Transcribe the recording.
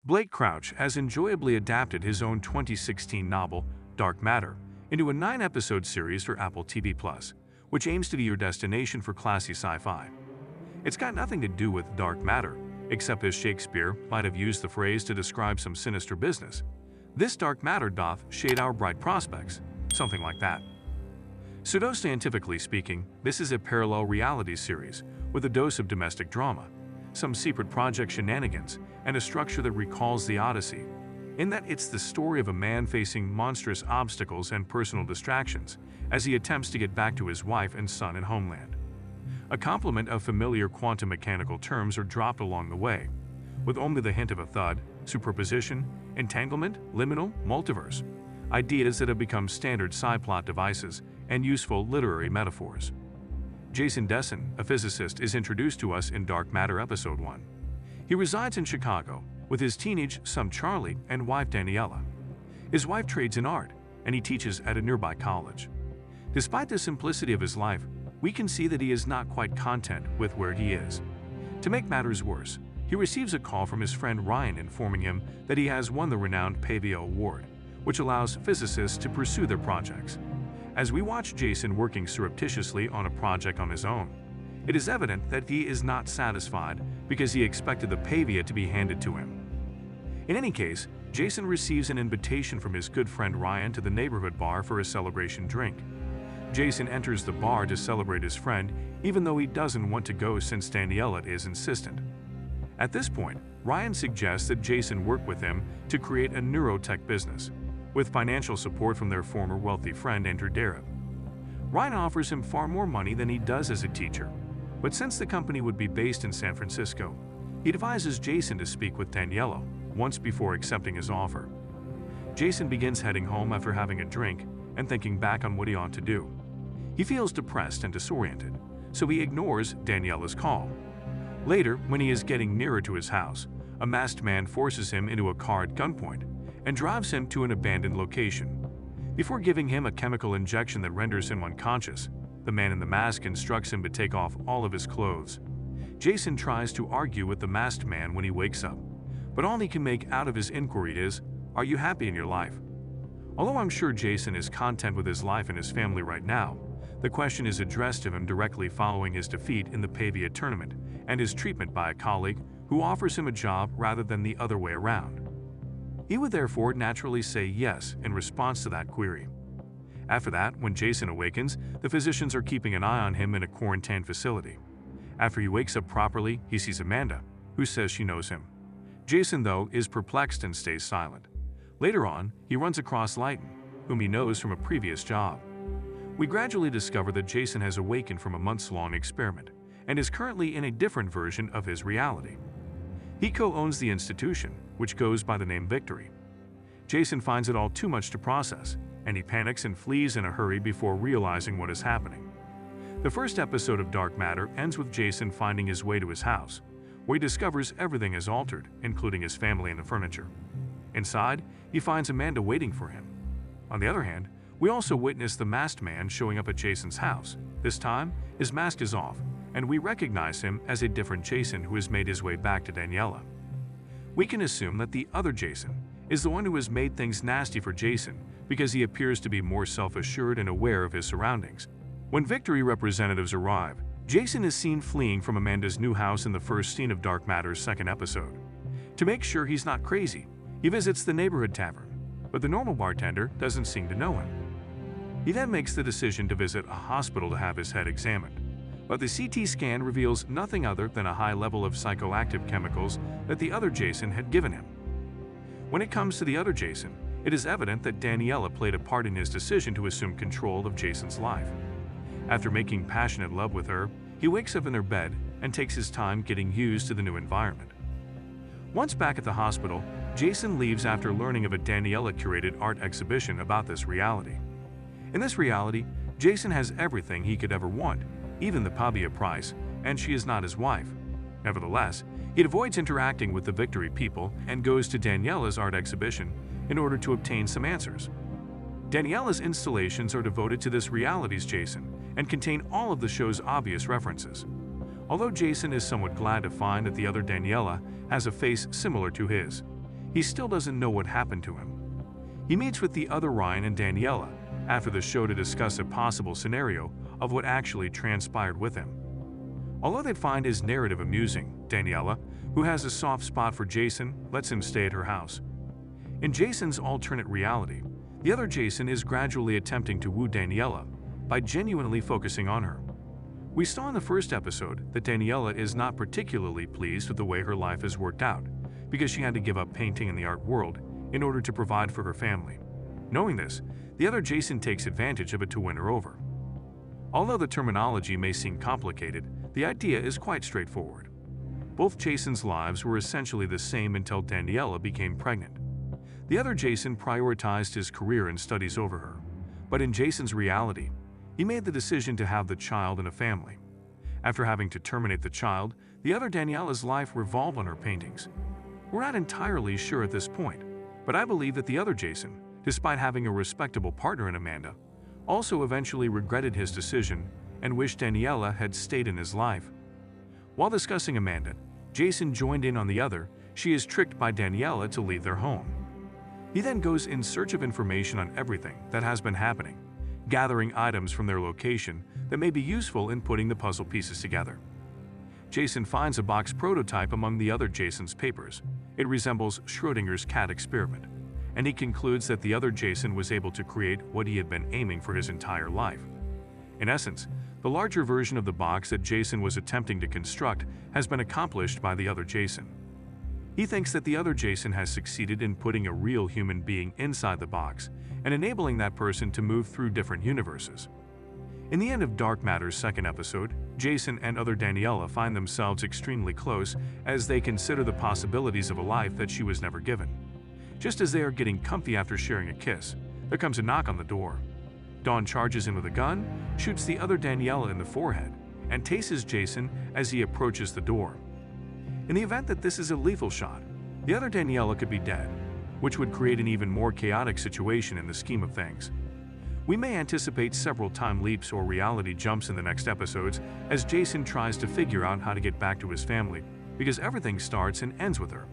Blake Crouch has enjoyably adapted his own 2016 novel, Dark Matter, into a 9-episode series for Apple TV+, which aims to be your destination for classy sci-fi. It's got nothing to do with dark matter, except as Shakespeare might have used the phrase to describe some sinister business. This dark matter doth shade our bright prospects, something like that. Pseudoscientifically speaking, this is a parallel reality series with a dose of domestic drama, some secret project shenanigans, and a structure that recalls the Odyssey, in that it's the story of a man facing monstrous obstacles and personal distractions as he attempts to get back to his wife and son in Homeland. A complement of familiar quantum mechanical terms are dropped along the way, with only the hint of a thud, superposition, entanglement, liminal, multiverse, ideas that have become standard sci-plot devices and useful literary metaphors. Jason Desson, a physicist, is introduced to us in Dark Matter Episode 1. He resides in Chicago with his teenage son Charlie and wife Daniela. His wife trades in art, and he teaches at a nearby college. Despite the simplicity of his life, we can see that he is not quite content with where he is. To make matters worse, he receives a call from his friend Ryan informing him that he has won the renowned Pavia Award, which allows physicists to pursue their projects. As we watch Jason working surreptitiously on a project on his own, it is evident that he is not satisfied because he expected the Pavia to be handed to him. In any case, Jason receives an invitation from his good friend Ryan to the neighborhood bar for a celebration drink. Jason enters the bar to celebrate his friend, even though he doesn't want to go since Daniela is insistent. At this point, Ryan suggests that Jason work with him to create a neurotech business, with financial support from their former wealthy friend Andrew Darab. Ryan offers him far more money than he does as a teacher, but since the company would be based in San Francisco, he advises Jason to speak with Daniela once before accepting his offer. Jason begins heading home after having a drink and thinking back on what he ought to do. He feels depressed and disoriented, so he ignores Daniela's call. Later, when he is getting nearer to his house, a masked man forces him into a car at gunpoint and drives him to an abandoned location. Before giving him a chemical injection that renders him unconscious, the man in the mask instructs him to take off all of his clothes. Jason tries to argue with the masked man when he wakes up, but all he can make out of his inquiry is, "Are you happy in your life?" Although I'm sure Jason is content with his life and his family right now, the question is addressed to him directly following his defeat in the Pavia tournament and his treatment by a colleague who offers him a job rather than the other way around. He would therefore naturally say yes in response to that query. After that, when Jason awakens, the physicians are keeping an eye on him in a quarantine facility. After he wakes up properly, he sees Amanda, who says she knows him. Jason, though, is perplexed and stays silent. Later on, he runs across Lighton, whom he knows from a previous job. We gradually discover that Jason has awakened from a months-long experiment and is currently in a different version of his reality. He co-owns the institution, which goes by the name Victory. Jason finds it all too much to process, and he panics and flees in a hurry before realizing what is happening. The first episode of Dark Matter ends with Jason finding his way to his house, where he discovers everything is altered, including his family and the furniture. Inside, he finds Amanda waiting for him. On the other hand, we also witness the masked man showing up at Jason's house. This time, his mask is off, and we recognize him as a different Jason who has made his way back to Daniela. We can assume that the other Jason is the one who has made things nasty for Jason because he appears to be more self-assured and aware of his surroundings. When Victory representatives arrive, Jason is seen fleeing from Amanda's new house in the first scene of Dark Matter's second episode. To make sure he's not crazy, he visits the neighborhood tavern, but the normal bartender doesn't seem to know him. He then makes the decision to visit a hospital to have his head examined, but the CT scan reveals nothing other than a high level of psychoactive chemicals that the other Jason had given him. When it comes to the other Jason, it is evident that Daniela played a part in his decision to assume control of Jason's life. After making passionate love with her, he wakes up in their bed and takes his time getting used to the new environment. Once back at the hospital, Jason leaves after learning of a Daniela-curated art exhibition about this reality. In this reality, Jason has everything he could ever want, even the Pavia prize, and she is not his wife. Nevertheless, he avoids interacting with the Victory people and goes to Daniela's art exhibition in order to obtain some answers. Daniela's installations are devoted to this reality's Jason and contain all of the show's obvious references. Although Jason is somewhat glad to find that the other Daniela has a face similar to his, he still doesn't know what happened to him. He meets with the other Ryan and Daniela after the show to discuss a possible scenario of what actually transpired with him. Although they find his narrative amusing, Daniela, who has a soft spot for Jason, lets him stay at her house. In Jason's alternate reality, the other Jason is gradually attempting to woo Daniela by genuinely focusing on her. We saw in the first episode that Daniela is not particularly pleased with the way her life has worked out because she had to give up painting in the art world in order to provide for her family. Knowing this, the other Jason takes advantage of it to win her over. Although the terminology may seem complicated, the idea is quite straightforward. Both Jason's lives were essentially the same until Daniela became pregnant. The other Jason prioritized his career and studies over her, but in Jason's reality, he made the decision to have the child and a family. After having to terminate the child, the other Daniela's life revolved on her paintings. We're not entirely sure at this point, but I believe that the other Jason, despite having a respectable partner in Amanda, also eventually regretted his decision and wished Daniela had stayed in his life. While discussing Amanda, Jason joined in on the other. She is tricked by Daniela to leave their home. He then goes in search of information on everything that has been happening, gathering items from their location that may be useful in putting the puzzle pieces together. Jason finds a box prototype among the other Jason's papers. It resembles Schrödinger's cat experiment, and he concludes that the other Jason was able to create what he had been aiming for his entire life. In essence, the larger version of the box that Jason was attempting to construct has been accomplished by the other Jason. He thinks that the other Jason has succeeded in putting a real human being inside the box and enabling that person to move through different universes. In the end of Dark Matter's second episode, Jason and other Daniela find themselves extremely close as they consider the possibilities of a life that she was never given. Just as they are getting comfy after sharing a kiss, there comes a knock on the door. Dawn charges in with a gun, shoots the other Daniela in the forehead, and tases Jason as he approaches the door. In the event that this is a lethal shot, the other Daniela could be dead, which would create an even more chaotic situation in the scheme of things. We may anticipate several time leaps or reality jumps in the next episodes as Jason tries to figure out how to get back to his family, because everything starts and ends with her.